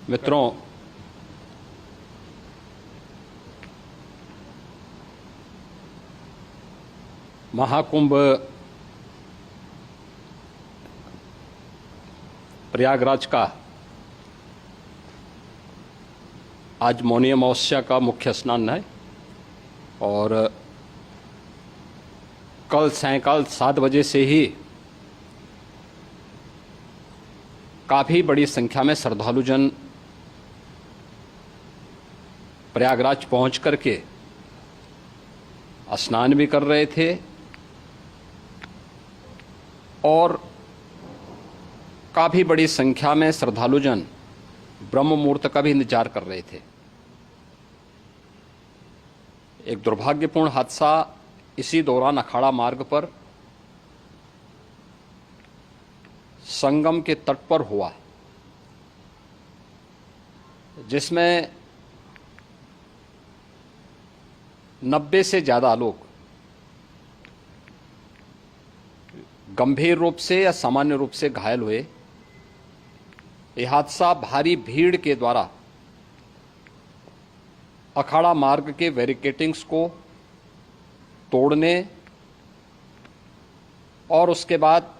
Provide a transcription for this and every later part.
मित्रों, महाकुंभ प्रयागराज का आज मौनी अमावस्या का मुख्य स्नान है और कल सायंकाल 7 बजे से ही काफ़ी बड़ी संख्या में श्रद्धालुजन प्रयागराज पहुंच करके स्नान भी कर रहे थे और काफ़ी बड़ी संख्या में श्रद्धालुजन ब्रह्म मुहूर्त का भी इंतजार कर रहे थे। एक दुर्भाग्यपूर्ण हादसा इसी दौरान अखाड़ा मार्ग पर संगम के तट पर हुआ, जिसमें 90 से ज़्यादा लोग गंभीर रूप से या सामान्य रूप से घायल हुए। यह हादसा भारी भीड़ के द्वारा अखाड़ा मार्ग के बैरिकेडिंग्स को तोड़ने और उसके बाद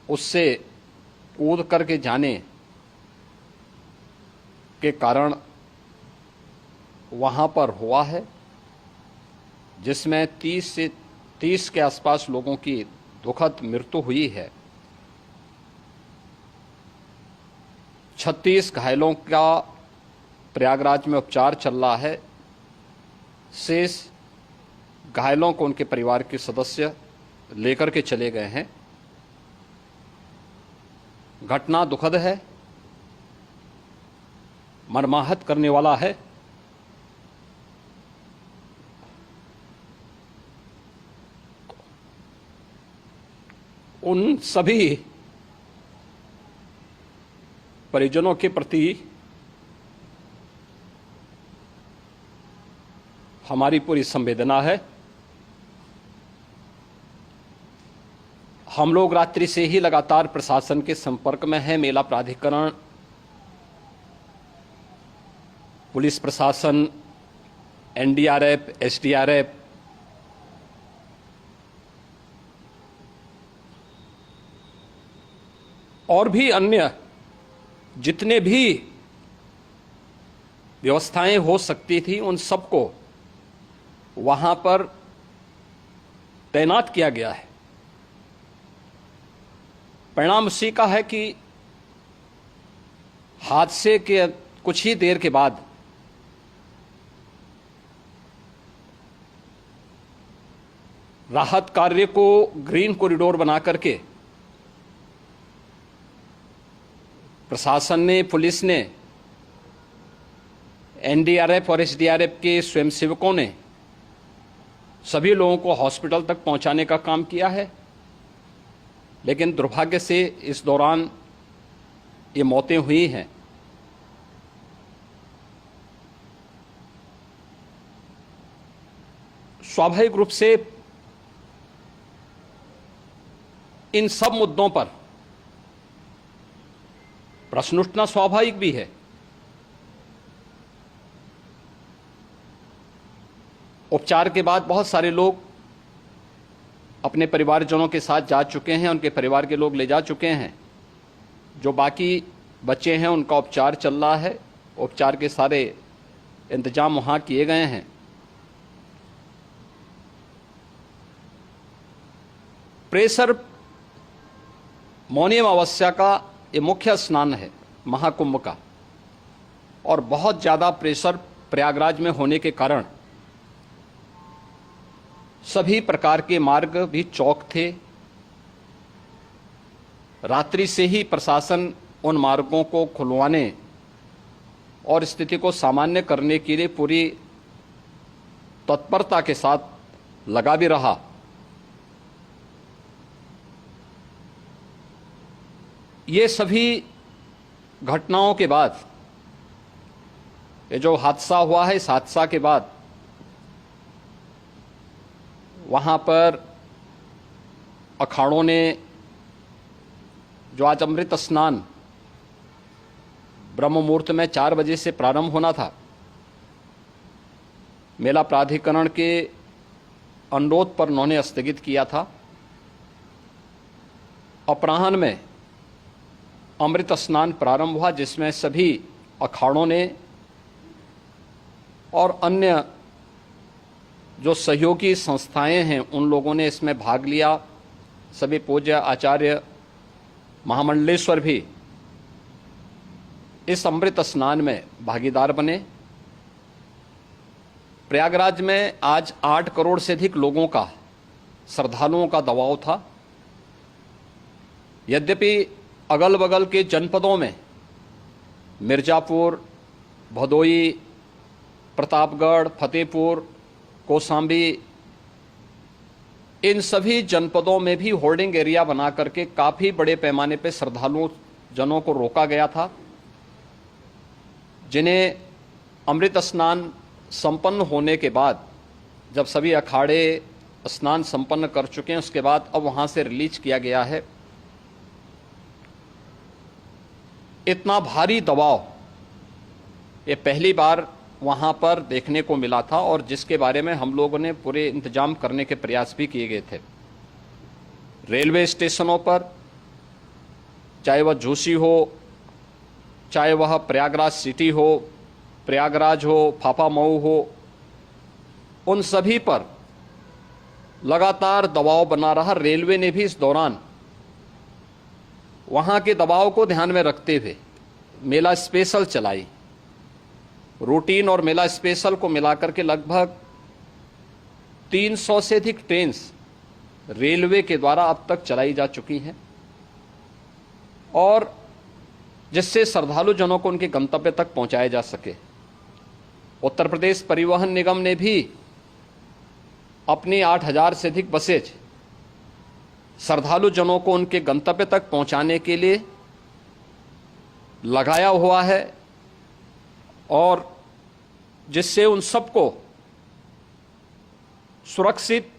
उससे कूद करके जाने के कारण वहां पर हुआ है, जिसमें 30 के आसपास लोगों की दुखद मृत्यु हुई है। 36 घायलों का प्रयागराज में उपचार चल रहा है। शेष घायलों को उनके परिवार के सदस्य लेकर के चले गए हैं। घटना दुखद है, मर्माहत करने वाला है। उन सभी परिजनों के प्रति हमारी पूरी संवेदना है। हम लोग रात्रि से ही लगातार प्रशासन के संपर्क में हैं। मेला प्राधिकरण, पुलिस प्रशासन, एनडीआरएफ, एसडीआरएफ, और भी अन्य जितने भी व्यवस्थाएं हो सकती थी उन सबको वहां पर तैनात किया गया है। परिणाम उसी का है कि हादसे के कुछ ही देर के बाद राहत कार्य को ग्रीन कॉरिडोर बना करके प्रशासन ने, पुलिस ने, एनडीआरएफ और एसडीआरएफ के स्वयंसेवकों ने सभी लोगों को हॉस्पिटल तक पहुंचाने का काम किया है। लेकिन दुर्भाग्य से इस दौरान ये मौतें हुई हैं। स्वाभाविक रूप से इन सब मुद्दों पर प्रश्न उठना स्वाभाविक भी है। उपचार के बाद बहुत सारे लोग अपने परिवारजनों के साथ जा चुके हैं, उनके परिवार के लोग ले जा चुके हैं। जो बाकी बच्चे हैं उनका उपचार चल रहा है। उपचार के सारे इंतजाम वहां किए गए हैं। प्रेशर मौनी अमावस्या का ये मुख्य स्नान है महाकुंभ का, और बहुत ज़्यादा प्रेशर प्रयागराज में होने के कारण सभी प्रकार के मार्ग भी चौक थे। रात्रि से ही प्रशासन उन मार्गों को खुलवाने और स्थिति को सामान्य करने के लिए पूरी तत्परता के साथ लगा भी रहा। ये सभी घटनाओं के बाद, ये जो हादसा हुआ है, इस हादसा के बाद वहाँ पर अखाड़ों ने जो आज अमृत स्नान ब्रह्म मुहूर्त में 4 बजे से प्रारंभ होना था। मेला प्राधिकरण के अनुरोध पर उन्होंने स्थगित किया था। अपराह्न में अमृत स्नान प्रारंभ हुआ, जिसमें सभी अखाड़ों ने और अन्य जो सहयोगी संस्थाएं हैं उन लोगों ने इसमें भाग लिया। सभी पूज्य आचार्य महामंडलेश्वर भी इस अमृत स्नान में भागीदार बने। प्रयागराज में आज 8 करोड़ से अधिक लोगों का, श्रद्धालुओं का दबाव था। यद्यपि अगल बगल के जनपदों में मिर्जापुर, भदोई, प्रतापगढ़, फतेहपुर, कौशाम्बी, इन सभी जनपदों में भी होल्डिंग एरिया बना करके काफी बड़े पैमाने पर श्रद्धालुओं जनों को रोका गया था, जिन्हें अमृत स्नान संपन्न होने के बाद, जब सभी अखाड़े स्नान संपन्न कर चुके हैं, उसके बाद अब वहां से रिलीज किया गया है। इतना भारी दबाव ये पहली बार वहां पर देखने को मिला था, और जिसके बारे में हम लोगों ने पूरे इंतजाम करने के प्रयास भी किए गए थे। रेलवे स्टेशनों पर, चाहे वह झूसी हो, चाहे वह प्रयागराज सिटी हो, प्रयागराज हो, फाफा मऊ हो, उन सभी पर लगातार दबाव बना रहा। रेलवे ने भी इस दौरान वहां के दबाव को ध्यान में रखते हुए मेला स्पेशल चलाई। रूटीन और मेला स्पेशल को मिलाकर के लगभग 300 से अधिक ट्रेन रेलवे के द्वारा अब तक चलाई जा चुकी हैं, और जिससे श्रद्धालु जनों को उनके गंतव्य तक पहुंचाया जा सके। उत्तर प्रदेश परिवहन निगम ने भी अपनी 8000 से अधिक बसेज श्रद्धालु जनों को उनके गंतव्य तक पहुंचाने के लिए लगाया हुआ है, और जिससे उन सबको सुरक्षित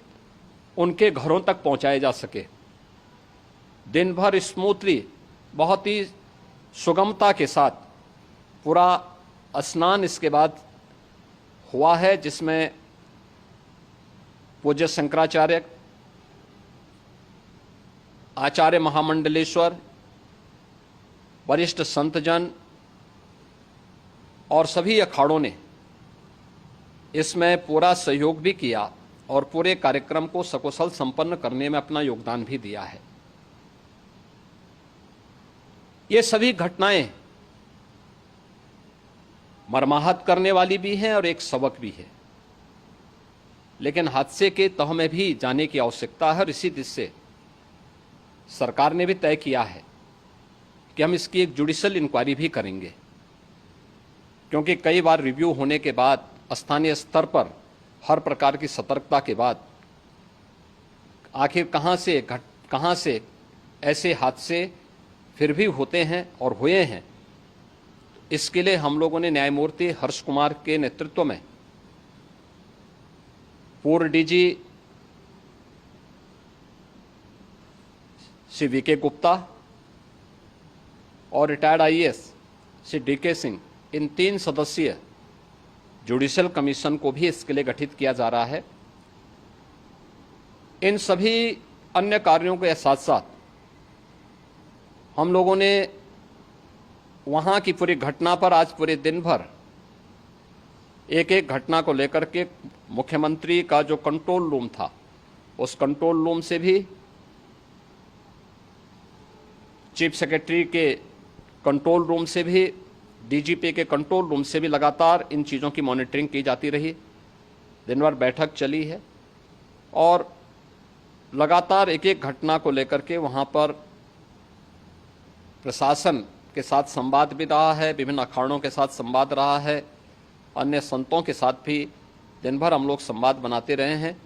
उनके घरों तक पहुंचाया जा सके। दिन भर स्मूथली, बहुत ही सुगमता के साथ पूरा स्नान इसके बाद हुआ है, जिसमें पूज्य शंकराचार्य, आचार्य महामंडलेश्वर, वरिष्ठ संतजन और सभी अखाड़ों ने इसमें पूरा सहयोग भी किया और पूरे कार्यक्रम को सकुशल संपन्न करने में अपना योगदान भी दिया है। ये सभी घटनाएं मर्माहत करने वाली भी हैं और एक सबक भी है, लेकिन हादसे के तह में भी जाने की आवश्यकता है। और इसी दिशा से सरकार ने भी तय किया है कि हम इसकी एक जुडिशियल इंक्वायरी भी करेंगे, क्योंकि कई बार रिव्यू होने के बाद स्थानीय स्तर पर हर प्रकार की सतर्कता के बाद आखिर कहां से ऐसे हादसे फिर भी होते हैं और हुए हैं। इसके लिए हम लोगों ने न्यायमूर्ति हर्ष कुमार के नेतृत्व में पूर्व डीजी श्री वीके गुप्ता और retired IAS Shri DK Singh, इन 3 सदस्यीय जुडिशियल कमीशन को भी इसके लिए गठित किया जा रहा है। इन सभी अन्य कार्यों के साथ साथ हम लोगों ने वहां की पूरी घटना पर आज पूरे दिन भर एक एक घटना को लेकर के मुख्यमंत्री का जो कंट्रोल रूम था, उस कंट्रोल रूम से भी, चीफ सेक्रेटरी के कंट्रोल रूम से भी, डीजीपी के कंट्रोल रूम से भी लगातार इन चीज़ों की मॉनिटरिंग की जाती रही। दिन भर बैठक चली है और लगातार एक एक घटना को लेकर के वहाँ पर प्रशासन के साथ संवाद भी रहा है, विभिन्न अखाड़ों के साथ संवाद रहा है, अन्य संतों के साथ भी दिन भर हम लोग संवाद बनाते रहे हैं।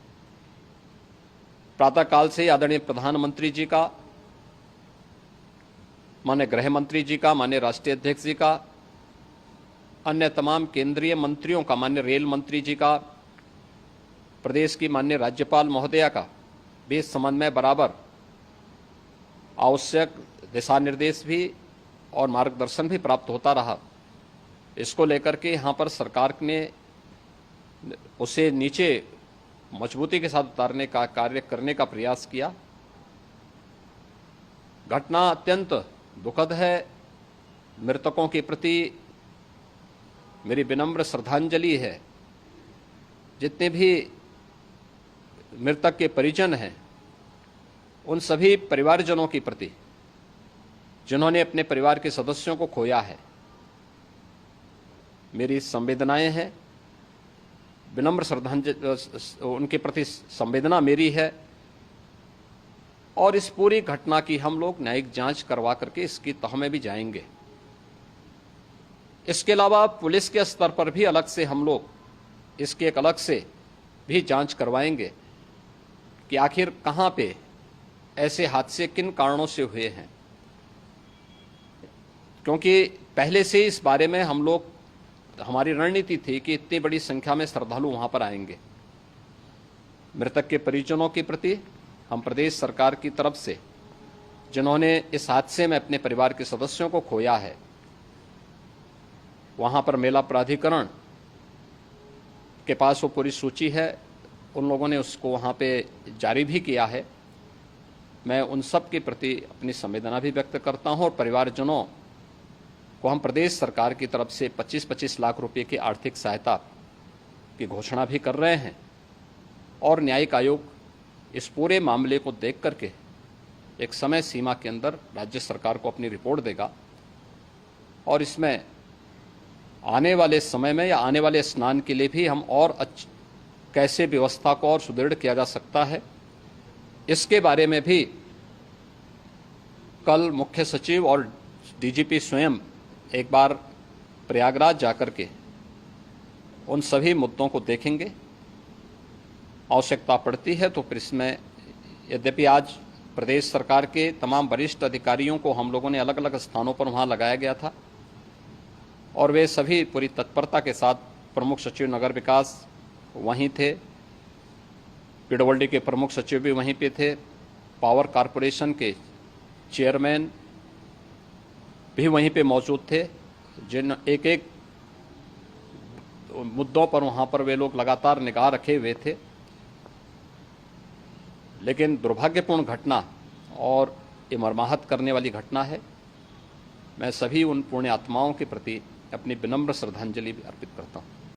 प्रातःकाल से आदरणीय प्रधानमंत्री जी का, माननीय गृह मंत्री जी का, माननीय राष्ट्रीय अध्यक्ष जी का, अन्य तमाम केंद्रीय मंत्रियों का, माननीय रेल मंत्री जी का, प्रदेश की माननीय राज्यपाल महोदया का भी इस संबंध में बराबर आवश्यक दिशा निर्देश भी और मार्गदर्शन भी प्राप्त होता रहा। इसको लेकर के यहाँ पर सरकार ने उसे नीचे मजबूती के साथ उतारने का कार्य करने का प्रयास किया। घटना अत्यंत दुखद है। मृतकों के प्रति मेरी विनम्र श्रद्धांजलि है। जितने भी मृतक के परिजन हैं, उन सभी परिवारजनों के प्रति जिन्होंने अपने परिवार के सदस्यों को खोया है, मेरी संवेदनाएं हैं। विनम्र श्रद्धांजलि उनके प्रति संवेदना मेरी है। और इस पूरी घटना की हम लोग न्यायिक जांच करवा करके इसकी तह में भी जाएंगे। इसके अलावा पुलिस के स्तर पर भी अलग से हम लोग इसकी एक अलग से भी जांच करवाएंगे कि आखिर कहां पे ऐसे हादसे किन कारणों से हुए हैं, क्योंकि पहले से इस बारे में हम लोग हमारी रणनीति थी कि इतनी बड़ी संख्या में श्रद्धालु वहां पर आएंगे। मृतक के परिजनों के प्रति हम प्रदेश सरकार की तरफ से, जिन्होंने इस हादसे में अपने परिवार के सदस्यों को खोया है, वहां पर मेला प्राधिकरण के पास वो पूरी सूची है, उन लोगों ने उसको वहां पे जारी भी किया है। मैं उन सब के प्रति अपनी संवेदना भी व्यक्त करता हूं और परिवारजनों को हम प्रदेश सरकार की तरफ से 25-25 लाख रुपए की आर्थिक सहायता की घोषणा भी कर रहे हैं। और न्यायिक आयोग इस पूरे मामले को देख करके एक समय सीमा के अंदर राज्य सरकार को अपनी रिपोर्ट देगा और इसमें आने वाले समय में या आने वाले स्नान के लिए भी हम और कैसे व्यवस्था को और सुदृढ़ किया जा सकता है, इसके बारे में भी कल मुख्य सचिव और डीजीपी स्वयं एक बार प्रयागराज जाकर के उन सभी मुद्दों को देखेंगे। आवश्यकता पड़ती है तो फिर इसमें, यद्यपि आज प्रदेश सरकार के तमाम वरिष्ठ अधिकारियों को हम लोगों ने अलग अलग स्थानों पर वहां लगाया गया था और वे सभी पूरी तत्परता के साथ, प्रमुख सचिव नगर विकास वहीं थे, पीडब्ल्यूडी के प्रमुख सचिव भी वहीं पे थे, पावर कॉरपोरेशन के चेयरमैन भी वहीं पे मौजूद थे, जिन एक एक मुद्दों पर वहां पर वे लोग लगातार निगाह रखे हुए थे। लेकिन दुर्भाग्यपूर्ण घटना और ये मर्माहत करने वाली घटना है। मैं सभी उन पुण्य आत्माओं के प्रति अपनी विनम्र श्रद्धांजलि अर्पित करता हूँ।